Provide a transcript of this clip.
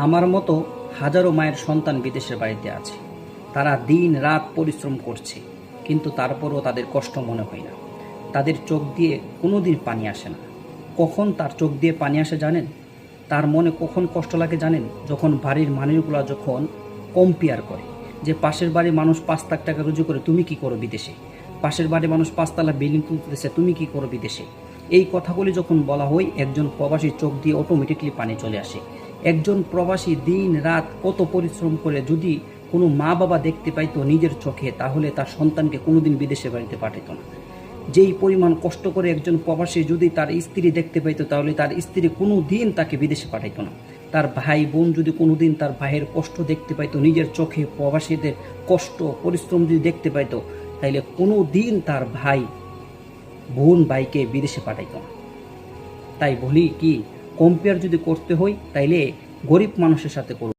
আমার মতো হাজারো মায়ের সন্তান বিদেশের বাড়িতে আছে। তারা দিন রাত পরিশ্রম করছে, কিন্তু তারপরও তাদের কষ্ট মনে হয় না। তাদের চোখ দিয়ে কোনোদিন পানি আসে না। কখন তার চোখ দিয়ে পানি আসে জানেন? তার মনে কখন কষ্ট লাগে জানেন? যখন বাড়ির মানুষগুলো যখন কম্পেয়ার করে যে পাশের বাড়ির মানুষ 5 লাখ টাকা রুজি করে, তুমি কি করো বিদেশে? পাশের বাড়ির মানুষ 5 তলা বিল্ডিং তুলতেছে, তুমি কি করো বিদেশে? এই কথাগুলি যখন বলা হয়, একজন প্রবাসীর চোখ দিয়ে অটোমেটিকলি পানি চলে আসে। একজন প্রবাসী দিন রাত কত পরিশ্রম করে যদি কোনো মা বাবা দেখতে পাইতো নিজের চোখে, তাহলে তার সন্তানকে কোনোদিন বিদেশে বাড়িতে পাঠাইতো না। যেই পরিমাণ কষ্ট করে একজন প্রবাসী যদি তার স্ত্রী দেখতে পাইতো, তাহলে তার স্ত্রী কোনো দিন তাকে বিদেশে পাঠাইতো না। তার ভাই বোন যদি কোনোদিন তার ভাইয়ের কষ্ট দেখতে পাইতো নিজের চোখে, প্রবাসীদের কষ্ট পরিশ্রম যদি দেখতে পাইতো, তাইলে কোনো দিন তার ভাই বোন ভাইকে বিদেশে পাঠাইতো না। তাই বলি কি, কম্পেয়ার যদি করতে হয় তাইলে গরিব মানুষের সাথে করুন।